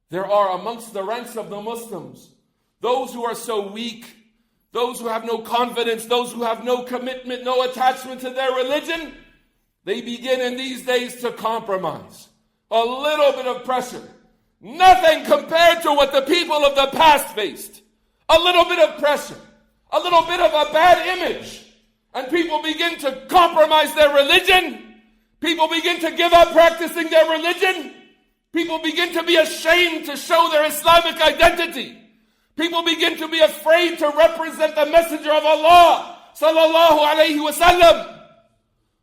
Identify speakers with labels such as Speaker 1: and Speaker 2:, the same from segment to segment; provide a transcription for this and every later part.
Speaker 1: There are amongst the ranks of the Muslims those who are so weak, those who have no confidence, those who have no commitment, no attachment to their religion. They begin in these days to compromise. A little bit of pressure. Nothing compared to what the people of the past faced. A little bit of pressure. A little bit of a bad image. And people begin to compromise their religion. People begin to give up practicing their religion. People begin to be ashamed to show their Islamic identity. People begin to be afraid to represent the Messenger of Allah, sallallahu alayhi wa sallam.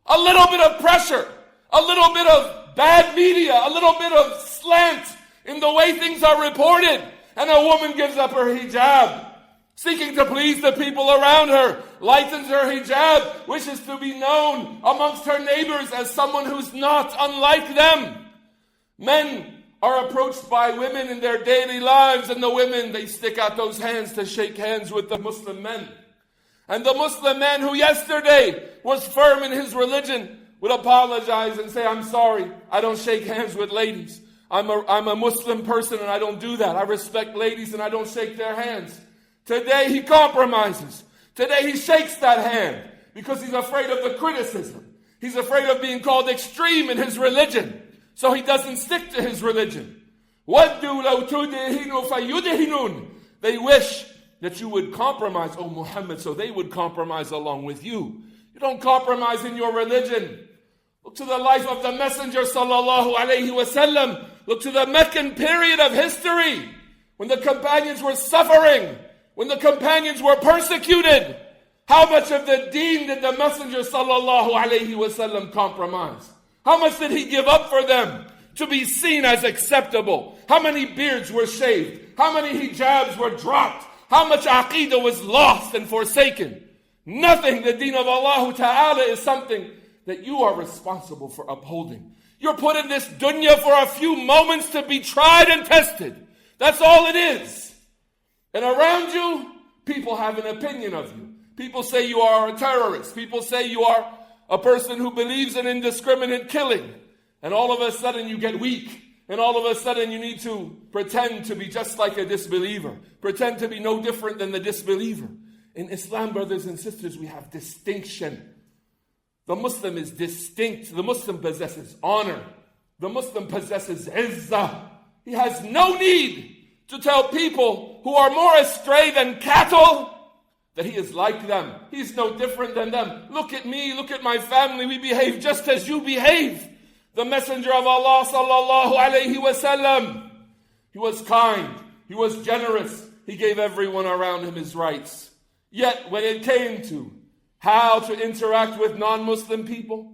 Speaker 1: A little bit of pressure, a little bit of bad media, a little bit of slant in the way things are reported, and a woman gives up her hijab, seeking to please the people around her, lightens her hijab, wishes to be known amongst her neighbors as someone who's not unlike them. Men are approached by women in their daily lives, and the women, they stick out those hands to shake hands with the Muslim men. And the Muslim man who yesterday was firm in his religion would apologize and say, I'm sorry, I don't shake hands with ladies. I'm a Muslim person and I don't do that. I respect ladies and I don't shake their hands. Today he compromises. Today he shakes that hand because he's afraid of the criticism. He's afraid of being called extreme in his religion. So he doesn't stick to his religion. وَدُّوا لَوْ تُدْهِنُوا فَيُدْهِنُونَ. They wish that you would compromise, oh Muhammad, so they would compromise along with you. You don't compromise in your religion. Look to the life of the Messenger sallallahu alayhi wasallam. Look to the Meccan period of history when the companions were suffering, when the companions were persecuted. How much of the deen did the Messenger sallallahu alayhi wasallam compromise? How much did he give up for them to be seen as acceptable? How many beards were shaved? How many hijabs were dropped? How much aqeedah was lost and forsaken? Nothing. The deen of Allah Ta'ala is something that you are responsible for upholding. You're put in this dunya for a few moments to be tried and tested. That's all it is. And around you, people have an opinion of you. People say you are a terrorist. People say you are a person who believes in indiscriminate killing. And all of a sudden you get weak. And all of a sudden you need to pretend to be just like a disbeliever. Pretend to be no different than the disbeliever. In Islam, brothers and sisters, we have distinction. The Muslim is distinct. The Muslim possesses honor. The Muslim possesses izzah. He has no need to tell people who are more astray than cattle that he is like them. He's no different than them. Look at me, look at my family. We behave just as you behave. The Messenger of Allah sallallahu alayhi wasallam, he was kind, he was generous, he gave everyone around him his rights. Yet when it came to how to interact with non-Muslim people,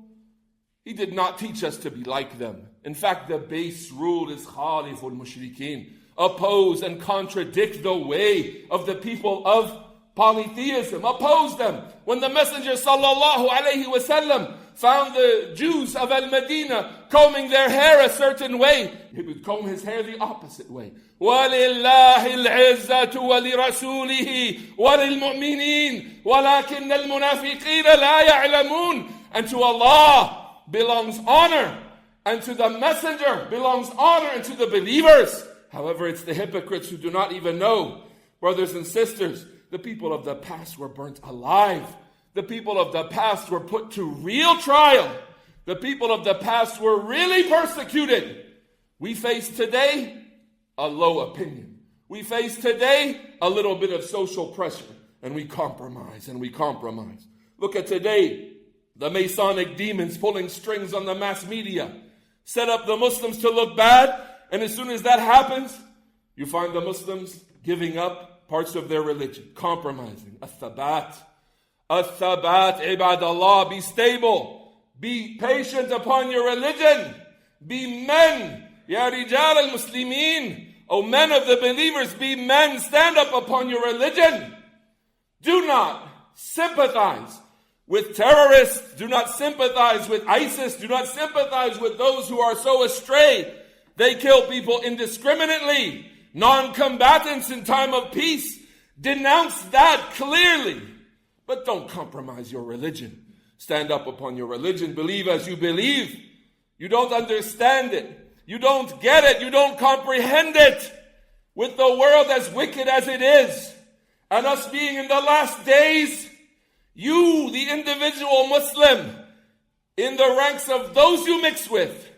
Speaker 1: he did not teach us to be like them. In fact, the base rule is khaliful mushrikeen, oppose and contradict the way of the people of polytheism, oppose them. When the Messenger sallallahu alayhi wasallam found the Jews of Al-Medina combing their hair a certain way, he would comb his hair the opposite way. وَلِلَّهِ الْعِزَّةُ وَلِرَسُولِهِ وَلِلْمُؤْمِنِينَ وَلَكِنَّ الْمُنَافِقِينَ لَا يَعْلَمُونَ. And to Allah belongs honor, and to the Messenger belongs honor, and to the believers. However, it's the hypocrites who do not even know. Brothers and sisters, the people of the past were burnt alive. The people of the past were put to real trial. The people of the past were really persecuted. We face today a low opinion. We face today a little bit of social pressure. And we compromise and we compromise. Look at today, the Masonic demons pulling strings on the mass media. Set up the Muslims to look bad. And as soon as that happens, you find the Muslims giving up parts of their religion, compromising. Athabat. Athabat, ibadallah, be stable. Be patient upon your religion. Be men. Ya rijal al-muslimin. O men of the believers, be men. Stand up upon your religion. Do not sympathize with terrorists. Do not sympathize with ISIS. Do not sympathize with those who are so astray. They kill people indiscriminately. Non-combatants in time of peace. Denounce that clearly. But don't compromise your religion. Stand up upon your religion. Believe as you believe. You don't understand it. You don't get it. You don't comprehend it. With the world as wicked as it is, and us being in the last days, you, the individual Muslim, in the ranks of those you mix with,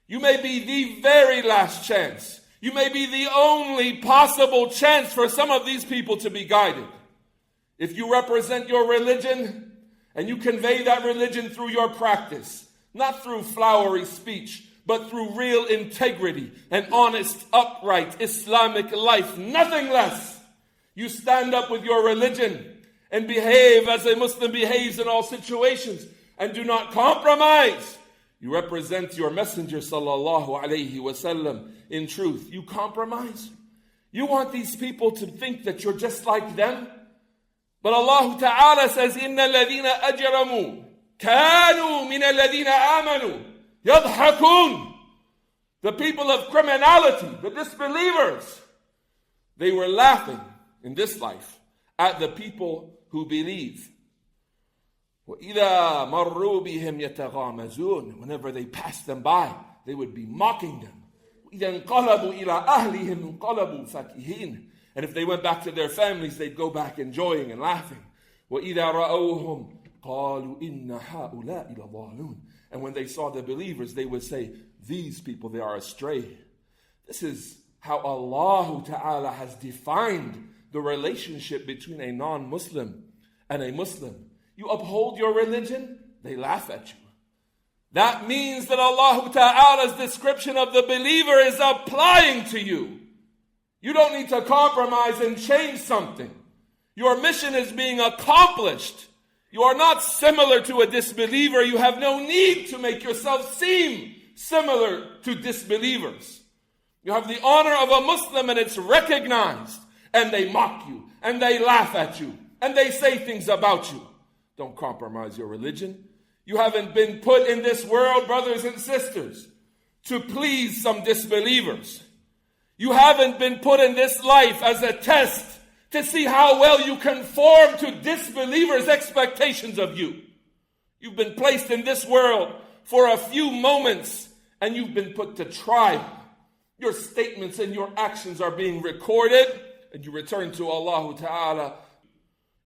Speaker 1: you may be the very last chance. You may be the only possible chance for some of these people to be guided. If you represent your religion and you convey that religion through your practice, not through flowery speech, but through real integrity and honest, upright Islamic life, nothing less. You stand up with your religion and behave as a Muslim behaves in all situations and do not compromise. You represent your Messenger sallallahu alayhi wasallam in truth. You compromise. You want these people to think that you're just like them. But Allah Ta'ala says, إِنَّ الَّذِينَ أَجْرَمُوا كَانُوا مِنَ الَّذِينَ آمَنُوا يَضْحَكُونَ. The people of criminality, the disbelievers, they were laughing in this life at the people who believe. وَإِذَا مَرُّوا بِهِمْ يَتَغَامَزُونَ. Whenever they passed them by, they would be mocking them. وَإِذَا انْقَلَبُوا إِلَىٰ أَهْلِهِمْ انْقَلَبُوا فَكِهِينَ. And if they went back to their families, they'd go back enjoying and laughing. وَإِذَا رَأَوْهُمْ قَالُوا إِنَّ هَؤُلَاءِ لَضَالُونَ. And when they saw the believers, they would say, these people, they are astray. This is how Allah Ta'ala has defined the relationship between a non-Muslim and a Muslim. You uphold your religion, they laugh at you. That means that Allah Ta'ala's description of the believer is applying to you. You don't need to compromise and change something. Your mission is being accomplished. You are not similar to a disbeliever. You have no need to make yourself seem similar to disbelievers. You have the honor of a Muslim and it's recognized. And they mock you. And they laugh at you. And they say things about you. Don't compromise your religion. You haven't been put in this world, brothers and sisters, to please some disbelievers. You haven't been put in this life as a test to see how well you conform to disbelievers' expectations of you. You've been placed in this world for a few moments and you've been put to trial. Your statements and your actions are being recorded and you return to Allah Ta'ala